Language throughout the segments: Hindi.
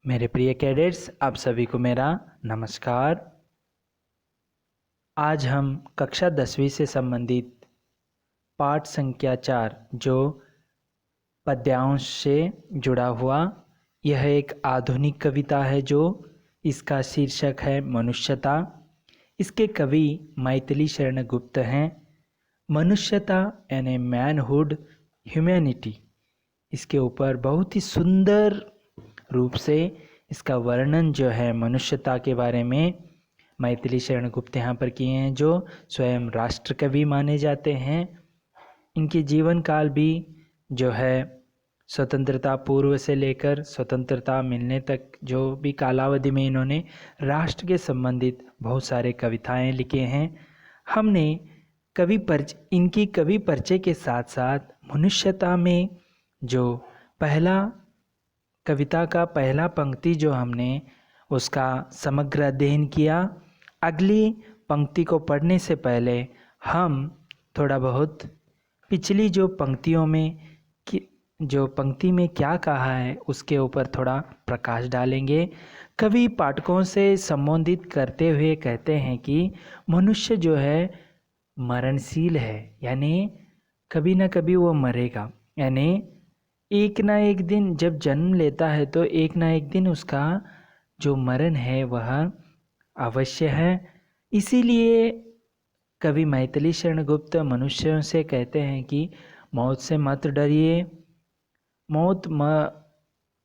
मेरे प्रिय कैडेट्स, आप सभी को मेरा नमस्कार। आज हम कक्षा 10वीं से संबंधित पाठ संख्या 4 जो पद्यांश से जुड़ा हुआ यह एक आधुनिक कविता है जो इसका शीर्षक है मनुष्यता। इसके कवि मैथिली शरण गुप्त हैं। मनुष्यता यानी मैनहुड, ह्यूमैनिटी, इसके ऊपर बहुत ही सुंदर रूप से इसका वर्णन जो है मनुष्यता के बारे में मैथिली शरण गुप्त यहाँ पर किए हैं, जो स्वयं राष्ट्र कवि माने जाते हैं। इनके जीवन काल भी जो है स्वतंत्रता पूर्व से लेकर स्वतंत्रता मिलने तक जो भी कालावधि में इन्होंने राष्ट्र के संबंधित बहुत सारे कविताएं लिखे हैं। हमने इनकी कवि परिचय के साथ साथ मनुष्यता में जो कविता का पहला पंक्ति जो हमने उसका समग्र अध्ययन किया। अगली पंक्ति को पढ़ने से पहले हम थोड़ा बहुत पिछली जो पंक्तियों में जो पंक्ति में क्या कहा है उसके ऊपर थोड़ा प्रकाश डालेंगे। कवि पाठकों से संबोधित करते हुए कहते हैं कि मनुष्य जो है मरणशील है, यानी कभी ना कभी वो मरेगा। यानी एक ना एक दिन जब जन्म लेता है तो एक ना एक दिन उसका जो मरण है वह अवश्य है। इसीलिए कवि मैथिली शरण गुप्त मनुष्यों से कहते हैं कि मौत से मत डरिए,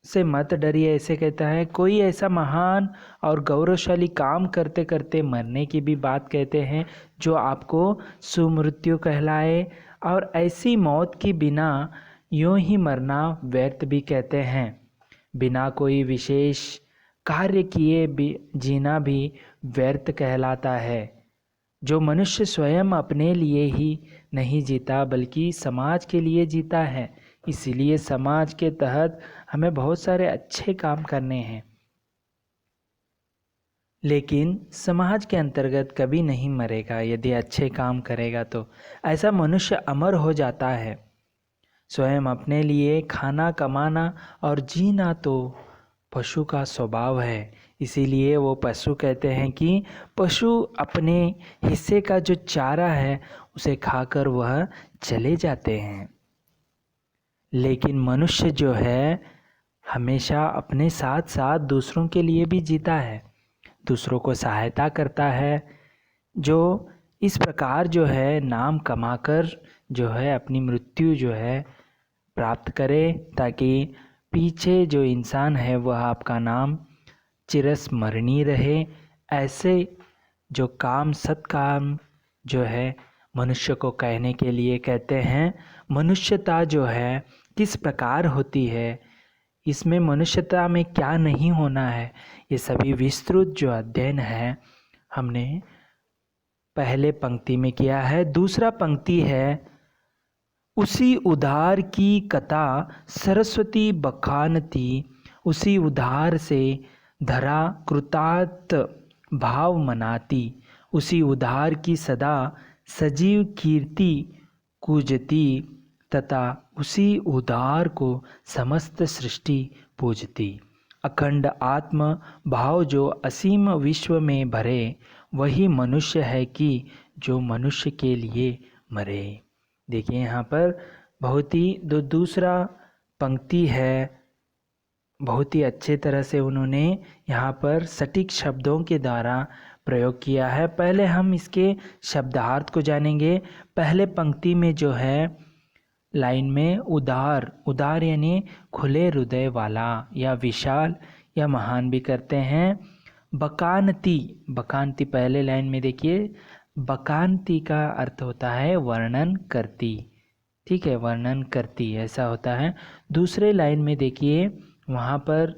से मत डरिए। ऐसे कहता है। कोई ऐसा महान और गौरवशाली काम करते करते मरने की भी बात कहते हैं जो आपको सुमृत्यु कहलाए, और ऐसी मौत की बिना यूं ही मरना व्यर्थ भी कहते हैं। बिना कोई विशेष कार्य किए भी जीना भी व्यर्थ कहलाता है। जो मनुष्य स्वयं अपने लिए ही नहीं जीता बल्कि समाज के लिए जीता है, इसीलिए समाज के तहत हमें बहुत सारे अच्छे काम करने हैं, लेकिन समाज के अंतर्गत कभी नहीं मरेगा। यदि अच्छे काम करेगा तो ऐसा मनुष्य अमर हो जाता है। स्वयं अपने लिए खाना कमाना और जीना तो पशु का स्वभाव है। इसीलिए वो पशु कहते हैं कि पशु अपने हिस्से का जो चारा है उसे खाकर वह चले जाते हैं, लेकिन मनुष्य जो है हमेशा अपने साथ साथ दूसरों के लिए भी जीता है, दूसरों को सहायता करता है, जो इस प्रकार जो है नाम कमाकर जो है अपनी मृत्यु जो है प्राप्त करे, ताकि पीछे जो इंसान है वह आपका नाम चिरस्मरणीय रहे। ऐसे जो काम सत्काम जो है मनुष्य को कहने के लिए कहते हैं। मनुष्यता जो है किस प्रकार होती है, इसमें मनुष्यता में क्या नहीं होना है, ये सभी विस्तृत जो अध्ययन है हमने पहले पंक्ति में किया है। दूसरा पंक्ति है, उसी उधार की कथा सरस्वती बखानती, उसी उधार से धरा कृतार्थ भाव मनाती, उसी उधार की सदा सजीव कीर्ति कूजती, तथा उसी उधार को समस्त सृष्टि पूजती। अखंड आत्म भाव जो असीम विश्व में भरे, वही मनुष्य है कि जो मनुष्य के लिए मरे। देखिए यहाँ पर बहुत ही दूसरा पंक्ति है, बहुत ही अच्छे तरह से उन्होंने यहाँ पर सटीक शब्दों के द्वारा प्रयोग किया है। पहले हम इसके शब्दार्थ को जानेंगे। पहले पंक्ति में जो है लाइन में उदार यानी खुले हृदय वाला या विशाल या महान भी करते हैं। बकानती पहले लाइन में देखिए, बकानती का अर्थ होता है वर्णन करती, ठीक है, वर्णन करती ऐसा होता है। दूसरे लाइन में देखिए वहाँ पर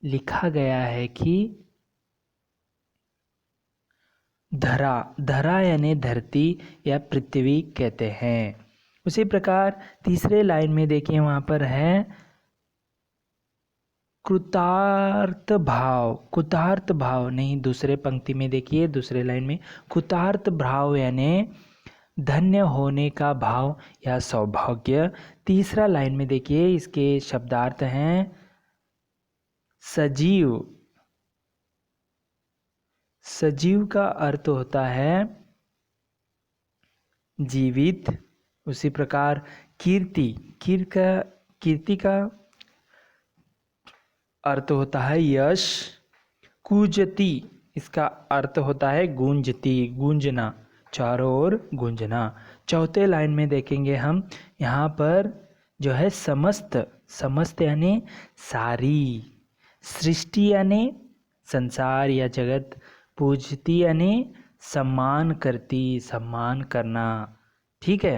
लिखा गया है कि धरा यानी धरती या पृथ्वी कहते हैं। उसी प्रकार तीसरे लाइन में देखिए वहाँ पर है कृतार्थ भाव नहीं, दूसरे पंक्ति में देखिए दूसरे लाइन में कृतार्थ भाव यानी धन्य होने का भाव या सौभाग्य। तीसरा लाइन में देखिए इसके शब्दार्थ हैं सजीव, सजीव का अर्थ होता है जीवित। उसी प्रकार कीर्ति, कीर्ति का अर्थ होता है यश। कूजती, इसका अर्थ होता है गूंजती, गूंजना, चारों ओर गूंजना। चौथे लाइन में देखेंगे हम, यहाँ पर जो है समस्त, समस्त यानी सारी, सृष्टि यानी संसार या जगत, पूजती यानी सम्मान करती, सम्मान करना। ठीक है।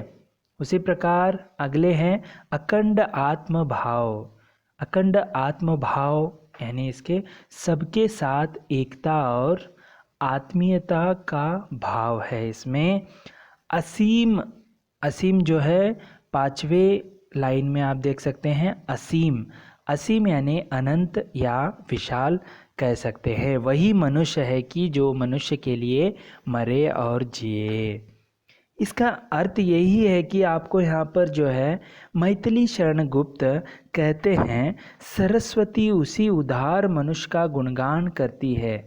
उसी प्रकार अगले हैं अखंड आत्म भाव। अखंड आत्म भाव यानी इसके सबके साथ एकता और आत्मीयता का भाव है इसमें। असीम, असीम जो है पांचवें लाइन में आप देख सकते हैं असीम। असीम यानी अनंत या विशाल कह सकते हैं। वही मनुष्य है कि जो मनुष्य के लिए मरे और जिए। इसका अर्थ यही है कि आपको यहाँ पर जो है मैथिली शरण गुप्त कहते हैं, सरस्वती उसी उदार मनुष्य का गुणगान करती है।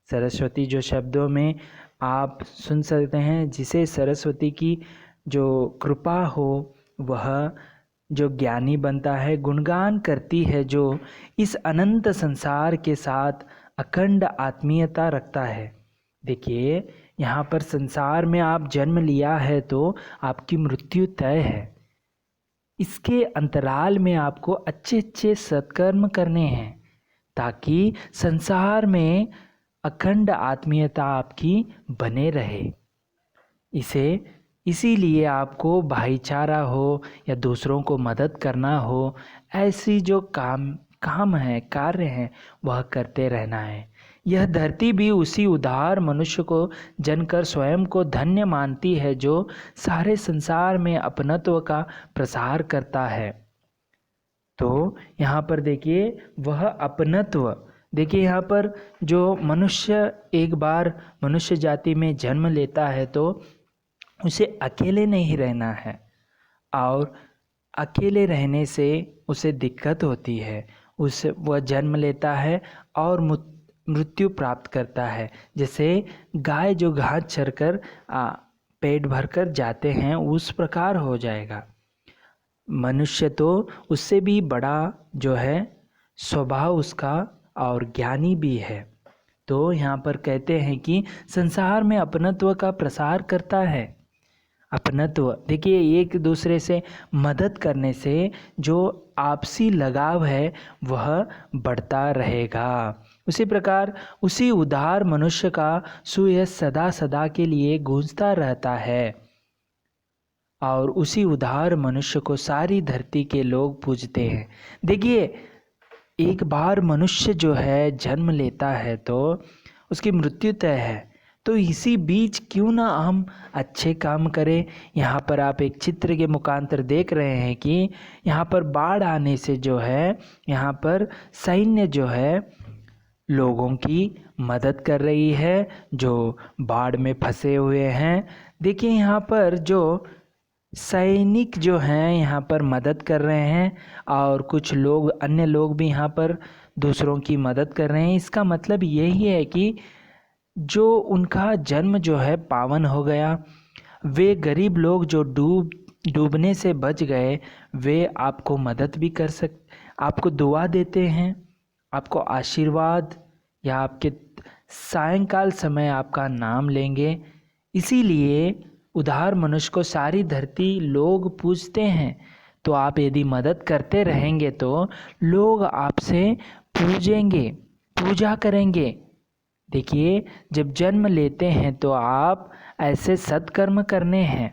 सरस्वती जो शब्दों में आप सुन सकते हैं, जिसे सरस्वती की जो कृपा हो वह जो ज्ञानी बनता है, गुणगान करती है जो इस अनंत संसार के साथ अखंड आत्मीयता रखता है। देखिए यहाँ पर संसार में आप जन्म लिया है तो आपकी मृत्यु तय है। इसके अंतराल में आपको अच्छे अच्छे सत्कर्म करने हैं ताकि संसार में अखंड आत्मीयता आपकी बने रहे। इसीलिए आपको भाईचारा हो या दूसरों को मदद करना हो, ऐसी जो काम है, कार्य हैं, वह करते रहना है। यह धरती भी उसी उदार मनुष्य को जनकर स्वयं को धन्य मानती है जो सारे संसार में अपनत्व का प्रसार करता है। तो यहाँ पर देखिए वह अपनत्व, देखिए यहाँ पर जो मनुष्य एक बार मनुष्य जाति में जन्म लेता है तो उसे अकेले नहीं रहना है, और अकेले रहने से उसे दिक्कत होती है। वह जन्म लेता है और मृत्यु प्राप्त करता है। जैसे गाय जो घास चरकर पेट भरकर जाते हैं, उस प्रकार हो जाएगा। मनुष्य तो उससे भी बड़ा जो है स्वभाव उसका और ज्ञानी भी है। तो यहाँ पर कहते हैं कि संसार में अपनत्व का प्रसार करता है। अपनत्व, देखिए एक दूसरे से मदद करने से जो आपसी लगाव है वह बढ़ता रहेगा। उसी प्रकार उसी उदार मनुष्य का सुयश सदा सदा के लिए गूंजता रहता है, और उसी उदार मनुष्य को सारी धरती के लोग पूजते हैं। देखिए एक बार मनुष्य जो है जन्म लेता है तो उसकी मृत्यु तय है, तो इसी बीच क्यों ना हम अच्छे काम करें। यहाँ पर आप एक चित्र के मुखांतर देख रहे हैं कि यहाँ पर बाढ़ आने से जो है यहाँ पर सैन्य जो है लोगों की मदद कर रही है जो बाढ़ में फंसे हुए हैं। देखिए यहाँ पर जो सैनिक जो हैं यहाँ पर मदद कर रहे हैं, और कुछ लोग, अन्य लोग भी यहाँ पर दूसरों की मदद कर रहे हैं। इसका मतलब यही है कि जो उनका जन्म जो है पावन हो गया, वे गरीब लोग जो डूबने से बच गए, वे आपको मदद भी कर आपको दुआ देते हैं, आपको आशीर्वाद या आपके सायंकाल समय आपका नाम लेंगे। इसीलिए उदार मनुष्य को सारी धरती लोग पूजते हैं। तो आप यदि मदद करते रहेंगे तो लोग आपसे पूजेंगे, पूजा करेंगे। देखिए जब जन्म लेते हैं तो आप ऐसे सत्कर्म करने हैं।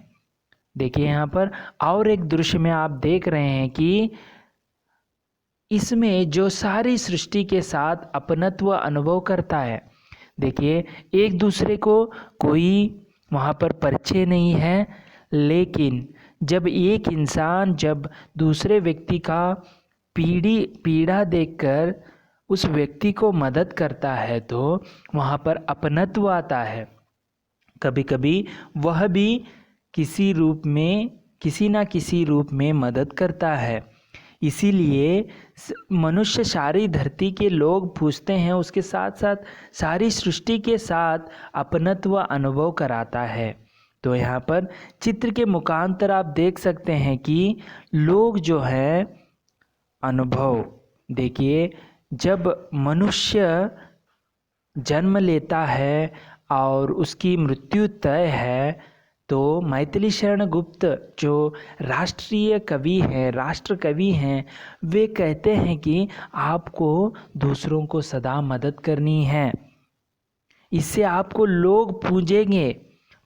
देखिए यहाँ पर और एक दृश्य में आप देख रहे हैं कि इसमें जो सारी सृष्टि के साथ अपनत्व अनुभव करता है। देखिए एक दूसरे को कोई वहाँ पर परिचय नहीं है, लेकिन जब एक इंसान जब दूसरे व्यक्ति का पीड़ा देखकर उस व्यक्ति को मदद करता है तो वहाँ पर अपनत्व आता है। कभी कभी वह भी किसी ना किसी रूप में मदद करता है। इसीलिए मनुष्य सारी धरती के लोग पूछते हैं, उसके साथ साथ सारी सृष्टि के साथ अपनत्व अनुभव कराता है। तो यहाँ पर चित्र के मुखांतर आप देख सकते हैं कि लोग जो है अनुभव, देखिए जब मनुष्य जन्म लेता है और उसकी मृत्यु तय है, तो मैथिली शरण गुप्त जो राष्ट्रीय कवि हैं, राष्ट्र कवि हैं, वे कहते हैं कि आपको दूसरों को सदा मदद करनी है। इससे आपको लोग पूजेंगे,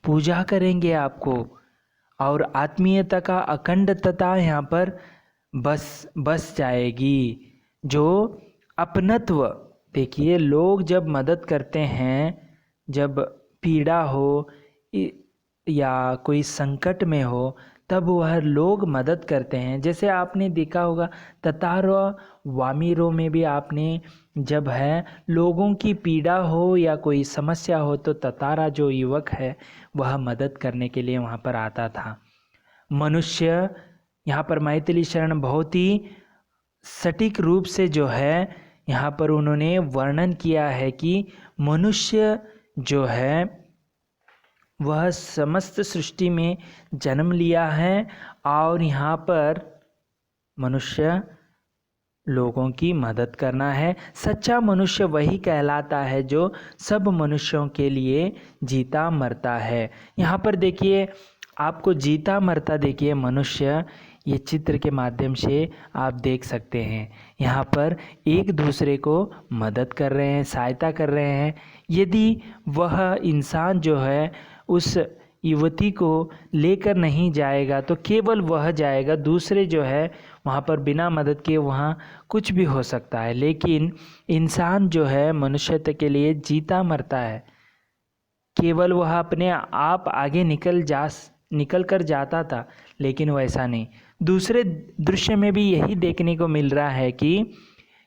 पूजा करेंगे आपको, और आत्मीयता का अखंडता यहाँ पर बस जाएगी। जो अपनत्व, देखिए लोग जब मदद करते हैं, जब पीड़ा हो या कोई संकट में हो, तब वह लोग मदद करते हैं। जैसे आपने देखा होगा ततारो वामीरो में भी आपने जब है लोगों की पीड़ा हो या कोई समस्या हो तो ततारा जो युवक है वह मदद करने के लिए वहाँ पर आता था। मनुष्य, यहाँ पर मैथिली शरण बहुत ही सटीक रूप से जो है यहाँ पर उन्होंने वर्णन किया है कि मनुष्य जो है वह समस्त सृष्टि में जन्म लिया है और यहाँ पर मनुष्य लोगों की मदद करना है। सच्चा मनुष्य वही कहलाता है जो सब मनुष्यों के लिए जीता मरता है। यहाँ पर देखिए आपको जीता मरता, देखिए मनुष्य, ये चित्र के माध्यम से आप देख सकते हैं। यहाँ पर एक दूसरे को मदद कर रहे हैं, सहायता कर रहे हैं। यदि वह इंसान जो है उस युवती को लेकर नहीं जाएगा तो केवल वह जाएगा, दूसरे जो है वहाँ पर बिना मदद के वहाँ कुछ भी हो सकता है। लेकिन इंसान जो है मनुष्यत्व के लिए जीता मरता है। केवल वह अपने आप आगे निकल कर जाता था, लेकिन वैसा नहीं। दूसरे दृश्य में भी यही देखने को मिल रहा है कि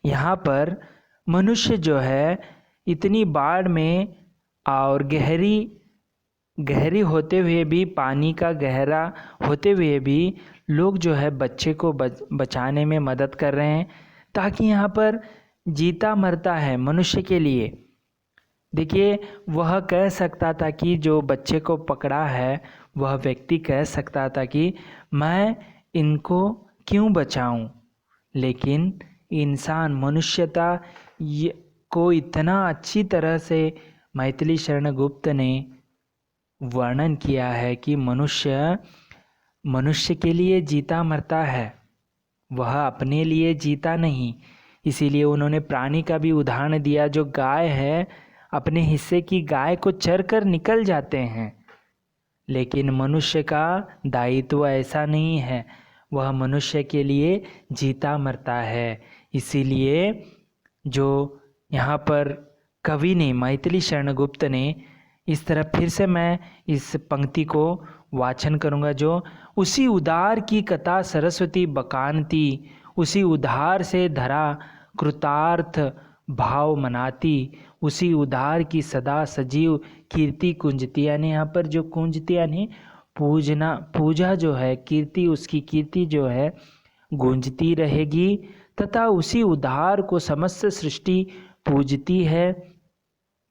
यहाँ पर मनुष्य जो है इतनी बाढ़ में और गहरी होते हुए भी, पानी का गहरा होते हुए भी लोग जो है बच्चे को बचाने में मदद कर रहे हैं, ताकि यहाँ पर जीता मरता है मनुष्य के लिए। देखिए वह कह सकता था कि जो बच्चे को पकड़ा है वह व्यक्ति कह सकता था कि मैं इनको क्यों बचाऊं, लेकिन इंसान मनुष्यता को इतना अच्छी तरह से मैथिली शरण गुप्त ने वर्णन किया है कि मनुष्य के लिए जीता मरता है, वह अपने लिए जीता नहीं। इसीलिए उन्होंने प्राणी का भी उदाहरण दिया। जो गाय है, अपने हिस्से की गाय को चर कर निकल जाते हैं, लेकिन मनुष्य का दायित्व ऐसा नहीं है, वह मनुष्य के लिए जीता मरता है। इसीलिए जो यहाँ पर कवि ने, मैथिली शरण गुप्त ने, इस तरह फिर से मैं इस पंक्ति को वाचन करूँगा। जो उसी उदार की कथा सरस्वती बकानती, उसी उधार से धरा कृतार्थ भाव मनाती, उसी उधार की सदा सजीव कीर्ति कुंजती। यानी यहाँ पर जो कुंजती यानी पूजा जो है, कीर्ति, उसकी कीर्ति जो है गूंजती रहेगी, तथा उसी उधार को समस्त सृष्टि पूजती है।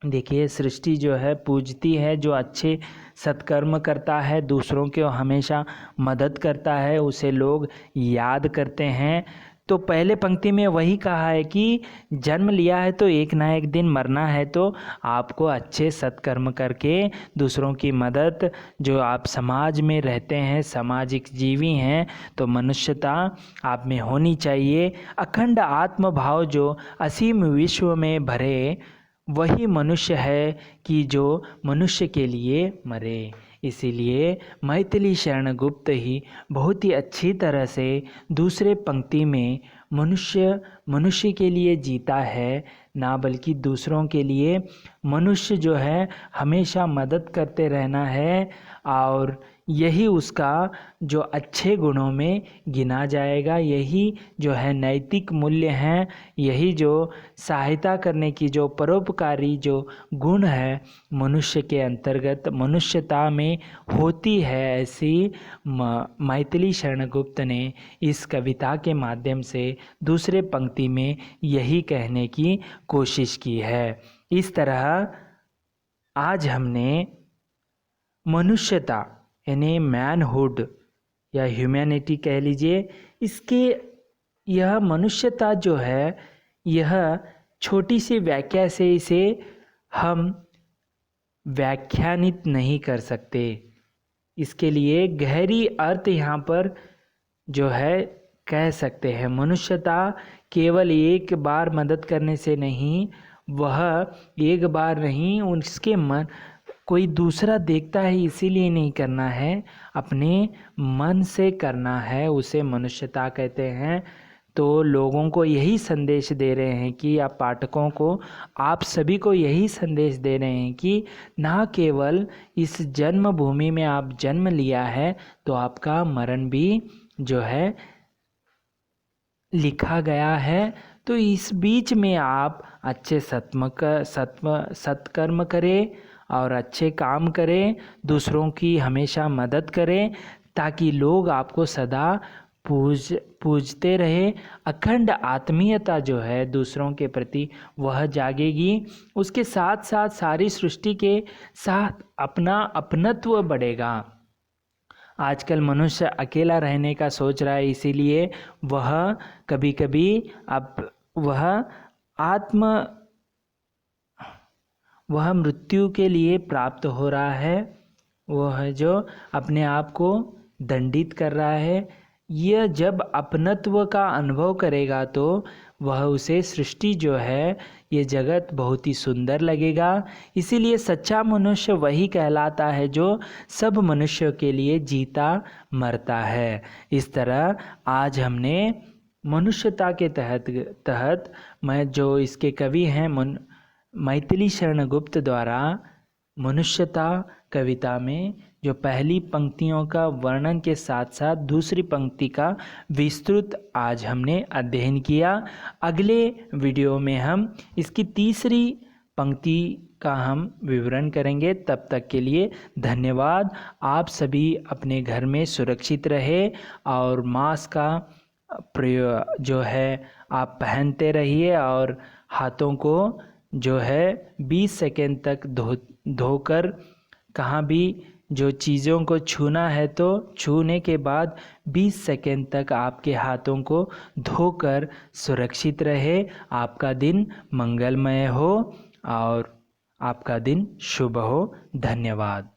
देखिए सृष्टि जो है पूजती है, जो अच्छे सत्कर्म करता है, दूसरों को हमेशा मदद करता है, उसे लोग याद करते हैं। तो पहले पंक्ति में वही कहा है कि जन्म लिया है तो एक ना एक दिन मरना है, तो आपको अच्छे सत्कर्म करके दूसरों की मदद, जो आप समाज में रहते हैं, सामाजिक जीवी हैं, तो मनुष्यता आप में होनी चाहिए। अखंड आत्मभाव जो असीम विश्व में भरे, वही मनुष्य है कि जो मनुष्य के लिए मरे। इसीलिए मैथिली शरण गुप्त ही बहुत ही अच्छी तरह से दूसरे पंक्ति में मनुष्य के लिए जीता है, ना बल्कि दूसरों के लिए। मनुष्य जो है हमेशा मदद करते रहना है, और यही उसका जो अच्छे गुणों में गिना जाएगा। यही जो है नैतिक मूल्य हैं, यही जो सहायता करने की जो परोपकारी जो गुण है मनुष्य के अंतर्गत मनुष्यता में होती है। ऐसी मैथिली शरण गुप्त ने इस कविता के माध्यम से दूसरे पंक्ति में यही कहने की कोशिश की है। इस तरह आज हमने मनुष्यता यानी मैनहुड या ह्यूमैनिटी कह लीजिए, इसके यह मनुष्यता जो है यह छोटी सी व्याख्या से इसे हम व्याख्यानित नहीं कर सकते। इसके लिए गहरी अर्थ यहाँ पर जो है कह सकते हैं। मनुष्यता केवल एक बार मदद करने से नहीं, वह एक बार नहीं, उसके मन कोई दूसरा देखता है इसीलिए नहीं करना है, अपने मन से करना है, उसे मनुष्यता कहते हैं। तो लोगों को यही संदेश दे रहे हैं कि आप पाठकों को, आप सभी को यही संदेश दे रहे हैं कि ना केवल इस जन्मभूमि में आप जन्म लिया है तो आपका मरण भी जो है लिखा गया है। तो इस बीच में आप अच्छे सत्कर्म करें और अच्छे काम करें, दूसरों की हमेशा मदद करें ताकि लोग आपको सदा पूजते रहे। अखंड आत्मीयता जो है दूसरों के प्रति वह जागेगी। उसके साथ साथ सारी सृष्टि के साथ अपना अपनत्व बढ़ेगा। आजकल मनुष्य अकेला रहने का सोच रहा है, इसीलिए वह कभी कभी वह मृत्यु के लिए प्राप्त हो रहा है। वह जो अपने आप को दंडित कर रहा है। यह जब अपनत्व का अनुभव करेगा तो वह उसे सृष्टि जो है ये जगत बहुत ही सुंदर लगेगा। इसीलिए सच्चा मनुष्य वही कहलाता है जो सब मनुष्यों के लिए जीता मरता है। इस तरह आज हमने मनुष्यता के तहत मैं जो इसके कवि हैं मैथिली शरण गुप्त द्वारा मनुष्यता कविता में जो पहली पंक्तियों का वर्णन के साथ साथ दूसरी पंक्ति का विस्तृत आज हमने अध्ययन किया। अगले वीडियो में हम इसकी तीसरी पंक्ति का हम विवरण करेंगे। तब तक के लिए धन्यवाद। आप सभी अपने घर में सुरक्षित रहे और मास्क का प्रयोग जो है आप पहनते रहिए और हाथों को जो है 20 सेकेंड तक धोकर, कहाँ भी जो चीज़ों को छूना है तो छूने के बाद 20 सेकेंड तक आपके हाथों को धोकर सुरक्षित रहे। आपका दिन मंगलमय हो और आपका दिन शुभ हो। धन्यवाद।